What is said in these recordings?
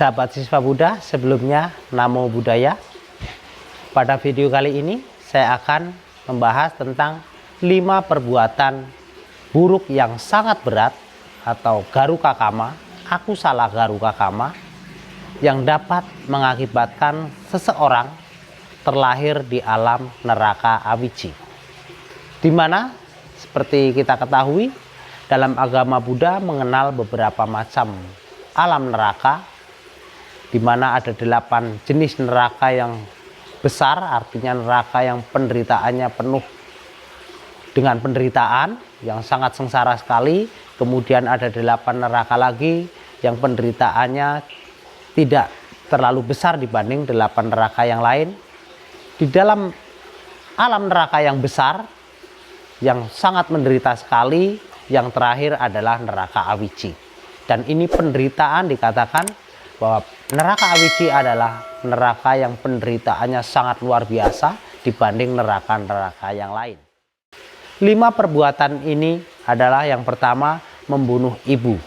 Sahabat siswa Buddha, sebelumnya Namo Buddhaya. Pada video kali ini saya akan membahas tentang 5 perbuatan buruk yang sangat berat atau Garuka Kama, Akusala Garuka Kama, yang dapat mengakibatkan seseorang terlahir di alam neraka awici. Di mana seperti kita ketahui, dalam agama Buddha mengenal beberapa macam alam neraka, di mana ada 8 jenis neraka yang besar, artinya neraka yang penderitaannya penuh dengan penderitaan yang sangat sengsara sekali. Kemudian ada 8 neraka lagi yang penderitaannya tidak terlalu besar dibanding 8 neraka yang lain. Di dalam alam neraka yang besar yang sangat menderita sekali, yang terakhir adalah neraka awici. Dan ini penderitaan, dikatakan bahwa neraka awici adalah neraka yang penderitaannya sangat luar biasa dibanding neraka-neraka yang lain. 5 perbuatan ini adalah yang pertama membunuh ibu.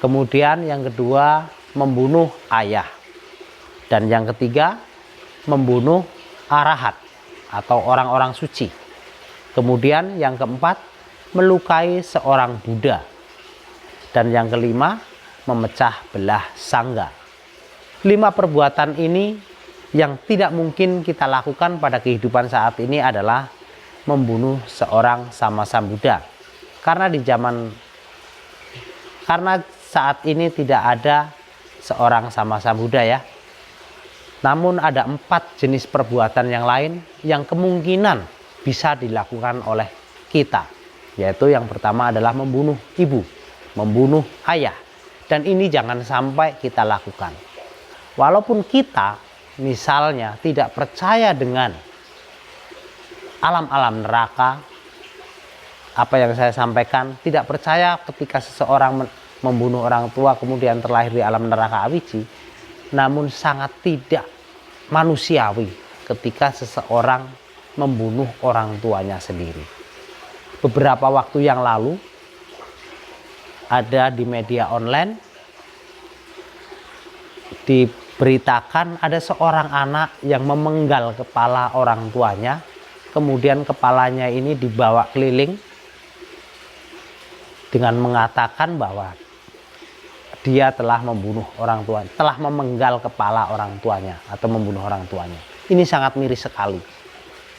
Kemudian yang kedua membunuh ayah. Dan yang ketiga membunuh arahat atau orang-orang suci. Kemudian yang keempat melukai seorang Buddha. Dan yang kelima memecah belah sangga. 5 perbuatan ini yang tidak mungkin kita lakukan pada kehidupan saat ini adalah membunuh seorang sama Sambuddha. Karena saat ini tidak ada seorang sama Sambuddha ya. Namun ada 4 jenis perbuatan yang lain yang kemungkinan bisa dilakukan oleh kita. Yaitu yang pertama adalah membunuh ibu, membunuh ayah. Dan ini jangan sampai kita lakukan. Walaupun kita misalnya tidak percaya dengan alam-alam neraka, apa yang saya sampaikan, tidak percaya ketika seseorang membunuh orang tua kemudian terlahir di alam neraka awici, namun sangat tidak manusiawi ketika seseorang membunuh orang tuanya sendiri. Beberapa waktu yang lalu ada di media online diberitakan ada seorang anak yang memenggal kepala orang tuanya, kemudian kepalanya ini dibawa keliling dengan mengatakan bahwa dia telah membunuh orang tua, telah memenggal kepala orang tuanya atau membunuh orang tuanya. Ini sangat miris sekali.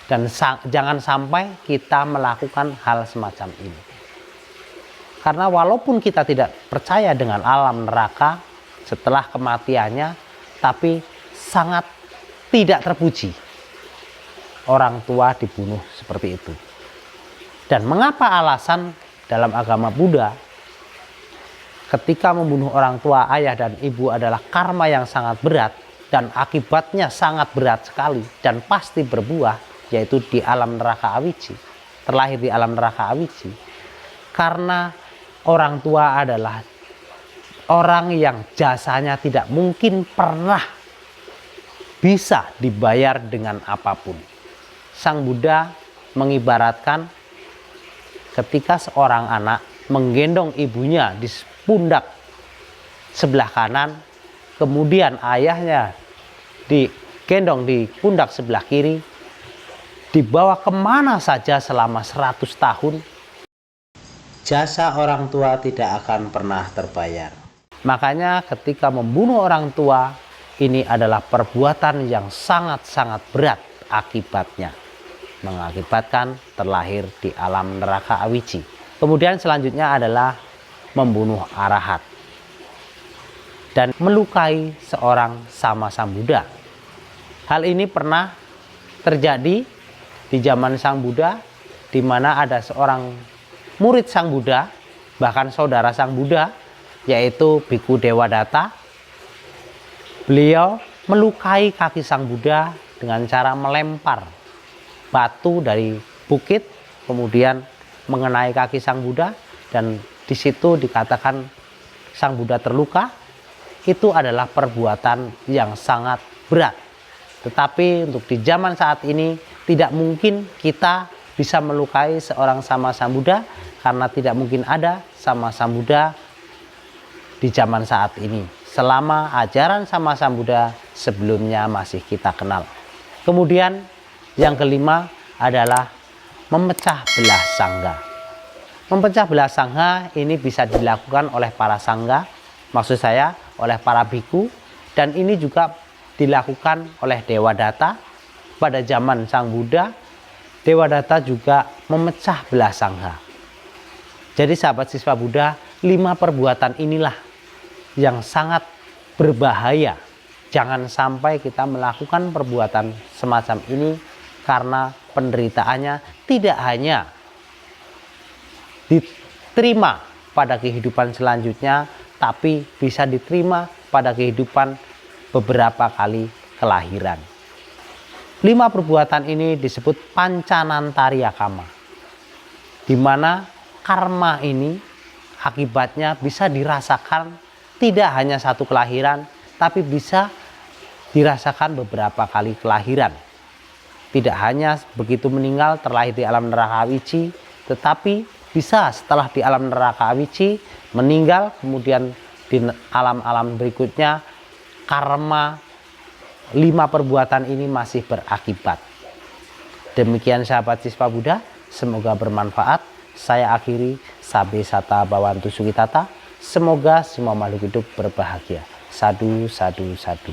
Dan jangan sampai kita melakukan hal semacam ini. Karena walaupun kita tidak percaya dengan alam neraka setelah kematiannya, tapi sangat tidak terpuji orang tua dibunuh seperti itu. Dan mengapa alasan dalam agama Buddha ketika membunuh orang tua, ayah dan ibu adalah karma yang sangat berat dan akibatnya sangat berat sekali dan pasti berbuah, yaitu di alam neraka awici, terlahir di alam neraka awici. Karena orang tua adalah orang yang jasanya tidak mungkin pernah bisa dibayar dengan apapun. Sang Buddha mengibaratkan ketika seorang anak menggendong ibunya di pundak sebelah kanan, kemudian ayahnya digendong di pundak sebelah kiri, dibawa kemana saja selama 100 tahun, jasa orang tua tidak akan pernah terbayar. Makanya ketika membunuh orang tua, ini adalah perbuatan yang sangat-sangat berat akibatnya. Mengakibatkan terlahir di alam neraka awici. Kemudian selanjutnya adalah membunuh arahat. Dan melukai seorang sama Sambuddha. Hal ini pernah terjadi di zaman Sang Buddha, di mana ada seorang murid Sang Buddha, bahkan saudara Sang Buddha, yaitu Bhikkhu Dewadatta. Beliau melukai kaki Sang Buddha dengan cara melempar batu dari bukit, kemudian mengenai kaki Sang Buddha, dan di situ dikatakan Sang Buddha terluka. Itu adalah perbuatan yang sangat berat. Tetapi untuk di zaman saat ini tidak mungkin kita bisa melukai seorang sama Sambuddha, karena tidak mungkin ada sama Sambuddha di zaman saat ini. selama ajaran Sama Sang Buddha sebelumnya masih kita kenal. Kemudian yang kelima adalah memecah belah sangga. Memecah belah sangga ini bisa dilakukan oleh para sangga, maksud saya oleh para biku, dan ini juga dilakukan oleh Dewadatta. Pada zaman Sang Buddha, Dewadatta juga memecah belah sangga. Jadi sahabat siswa Buddha, 5 perbuatan inilah yang sangat berbahaya. Jangan sampai kita melakukan perbuatan semacam ini karena penderitaannya tidak hanya diterima pada kehidupan selanjutnya, tapi bisa diterima pada kehidupan beberapa kali kelahiran. 5 perbuatan ini disebut Pancanantariya Kama, di mana karma ini akibatnya bisa dirasakan tidak hanya satu kelahiran, tapi bisa dirasakan beberapa kali kelahiran. Tidak hanya begitu meninggal terlahir di alam neraka awici, tetapi bisa setelah di alam neraka awici meninggal, kemudian di alam-alam berikutnya karma 5 perbuatan ini masih berakibat. Demikian sahabat siswa Buddha, semoga bermanfaat. Saya akhiri, Sabe Sata Bawantu Sukitata. Semoga semua makhluk hidup berbahagia. Sadu, sadu, sadu.